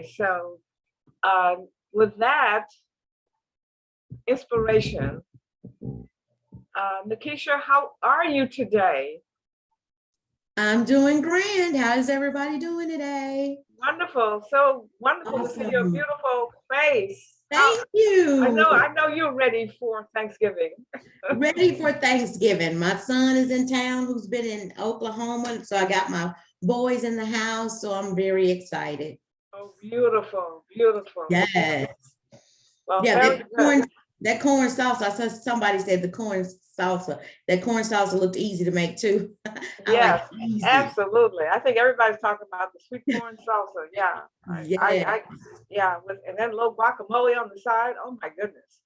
So with that inspiration, Nikisha, how are you today? I'm doing grand. How's everybody doing today? Wonderful. So wonderful to see your Awesome. beautiful face. Thank I you. know, I know you're ready for Thanksgiving. Ready for Thanksgiving. My son is in town who's been in Oklahoma. So I got my boys in the house. So I'm very excited. Oh, beautiful, beautiful. Yes. Well, Yeah, very good. that corn salsa. I saw somebody said the corn salsa. That corn salsa looked easy to make too. I like Yes, easy. absolutely. I think everybody's talking about the sweet corn salsa. Yeah, Yeah. yeah, and then a little guacamole on the side. Oh my goodness.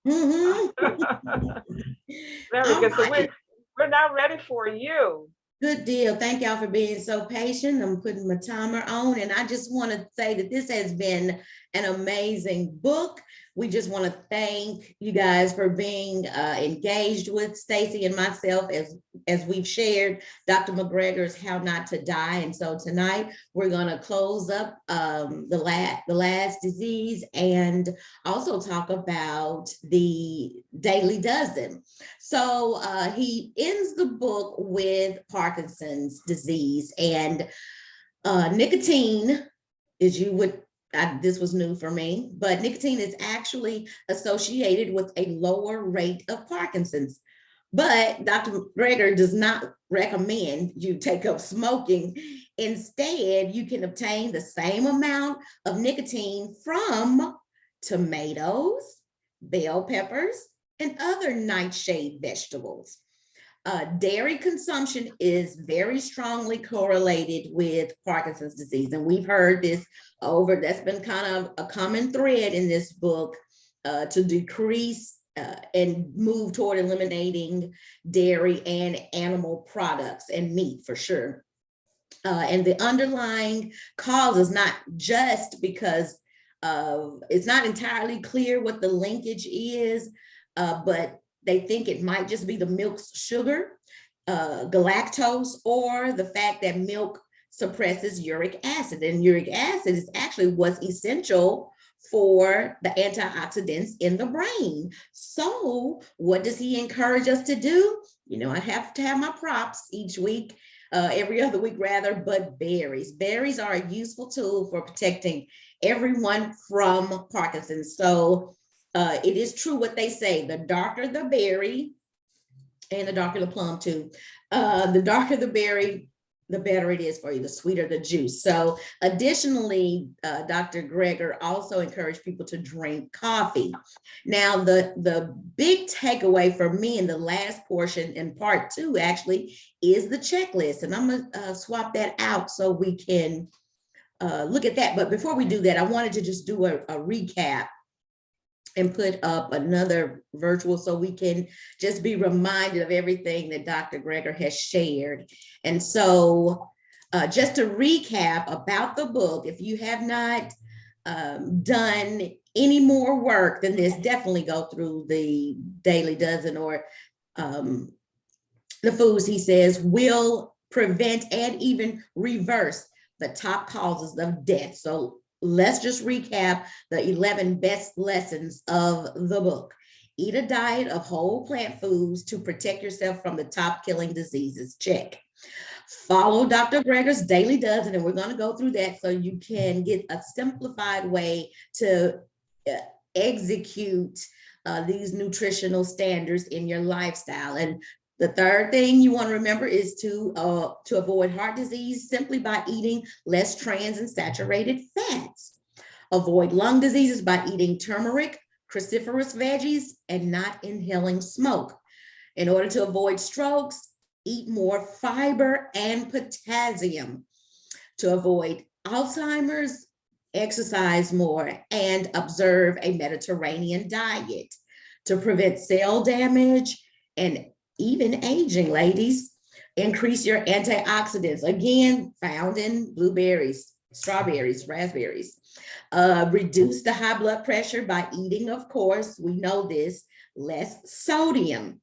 Very All good. So right. we're now ready for you. Good deal. Thank y'all for being so patient. I'm putting my timer on, and I just want to say that this has been an amazing book. We just want to thank you guys for being engaged with Stacy and myself as we've shared Dr. McGregor's How Not to Die. And so tonight we're going to close up the last disease and also talk about the Daily Dozen. So he ends the book with Parkinson's disease, and nicotine, as you would, this was new for me, but nicotine is actually associated with a lower rate of Parkinson's. But Dr. McGregor does not recommend you take up smoking. Instead, you can obtain the same amount of nicotine from tomatoes, bell peppers, and other nightshade vegetables. Dairy consumption is very strongly correlated with Parkinson's disease. And we've heard this that's been kind of a common thread in this book to decrease and move toward eliminating dairy and animal products and meat for sure. And the underlying cause is not just because it's not entirely clear what the linkage is, but they think it might just be the milk's sugar, galactose, or the fact that milk suppresses uric acid. And uric acid is actually what's essential for the antioxidants in the brain. So what does he encourage us to do? You know, I have to have my props each week, every other week rather, but berries. Berries are a useful tool for protecting everyone from Parkinson's. So it is true what they say, the darker the berry, and the darker the plum too, the darker the berry, the better it is for you, the sweeter the juice. So additionally, Dr. Greger also encouraged people to drink coffee. Now, the big takeaway for me in the last portion in part 2 actually is the checklist. And I'm gonna swap that out so we can look at that. But before we do that, I wanted to just do a recap and put up another virtual so we can just be reminded of everything that Dr. Greger has shared. And so just to recap about the book, if you have not done any more work than this, definitely go through the Daily Dozen or the foods he says will prevent and even reverse the top causes of death. So let's just recap the 11 best lessons of the book. Eat a diet of whole plant foods to protect yourself from the top killing diseases. Check. Follow Dr. Greger's Daily Dozen, and we're going to go through that so you can get a simplified way to execute these nutritional standards in your lifestyle. And the third thing you want to remember is to avoid heart disease simply by eating less trans and saturated fats. Avoid lung diseases by eating turmeric, cruciferous veggies, and not inhaling smoke. In order to avoid strokes, eat more fiber and potassium. To avoid Alzheimer's, exercise more and observe a Mediterranean diet. To prevent cell damage and even aging, ladies, increase your antioxidants, again, found in blueberries, strawberries, raspberries. Reduce the high blood pressure by eating, of course, we know this, less sodium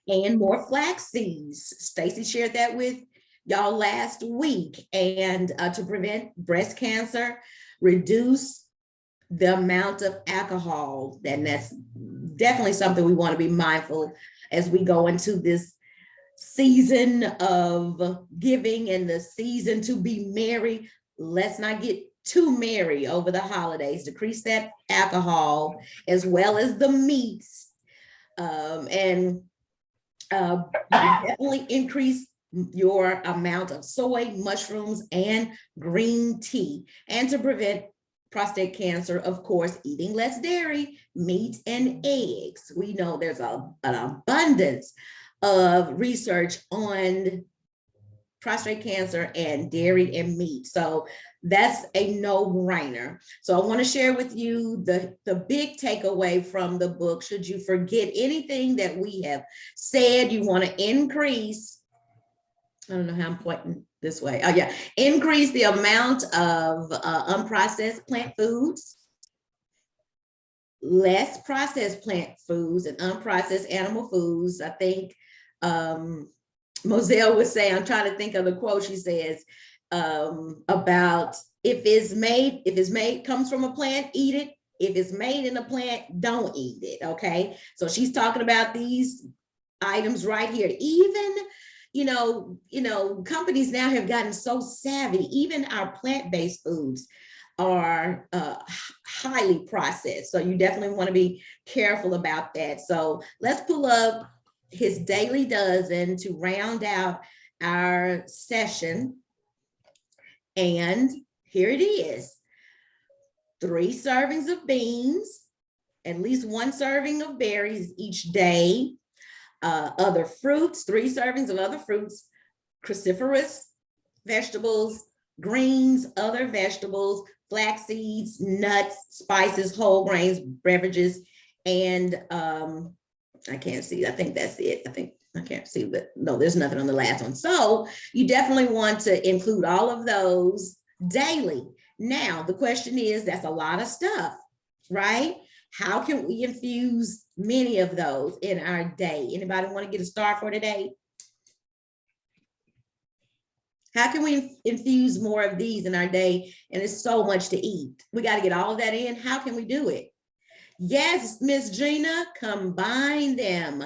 and more flax seeds. Stacy shared that with y'all last week. And to prevent breast cancer, reduce the amount of alcohol. And that's definitely something we want to be mindful as we go into this season of giving and the season to be merry. Let's not get too merry over the holidays. Decrease that alcohol as well as the meats. And definitely increase your amount of soy, mushrooms, and green tea. And to prevent prostate cancer, of course, eating less dairy, meat, and eggs. We know there's an abundance of research on prostate cancer and dairy and meat. So that's a no-brainer. So I want to share with you the big takeaway from the book. Should you forget anything that we have said, you want to increase, I don't know how I'm pointing this way. Oh yeah, increase the amount of unprocessed plant foods, less processed plant foods and unprocessed animal foods. I think Moselle would say, I'm trying to think of the quote she says about if it's made, comes from a plant, eat it. If it's made in a plant, don't eat it, okay? So she's talking about these items right here. Even, companies now have gotten so savvy, even our plant-based foods are highly processed. So you definitely want to be careful about that. So let's pull up his daily dozen to round out our session. And here it is: 3 servings of beans, at least 1 serving of berries each day, other fruits, 3 servings of other fruits, cruciferous vegetables, greens, other vegetables, flax seeds, nuts, spices, whole grains, beverages, and I can't see. I think that's it. I can't see, but no, there's nothing on the last one. So you definitely want to include all of those daily. Now, the question is, that's a lot of stuff, right? How can we infuse many of those in our day? Anybody want to get a star for today? How can we infuse more of these in our day? And it's so much to eat. We got to get all of that in. How can we do it? Yes, Miss Gina, combine them.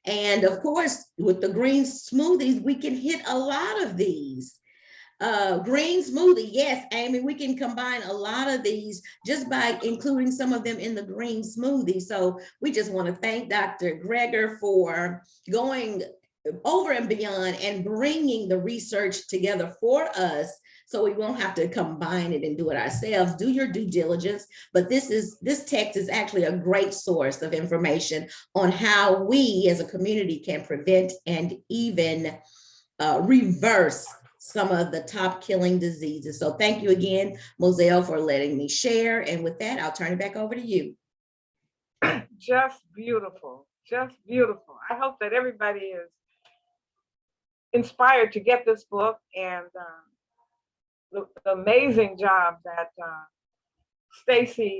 And of course, with the green smoothies, we can hit a lot of these. Green smoothie, yes, Amy, we can combine a lot of these just by including some of them in the green smoothie. So we just want to thank Dr. Greger for going over and beyond and bringing the research together for us, so we won't have to combine it and do it ourselves. Do your due diligence, but this text is actually a great source of information on how we as a community can prevent and even reverse some of the top killing diseases. So thank you again, Moselle, for letting me share. And with that, I'll turn it back over to you. Just beautiful, just beautiful. I hope that everybody is inspired to get this book, and the amazing job that Stacy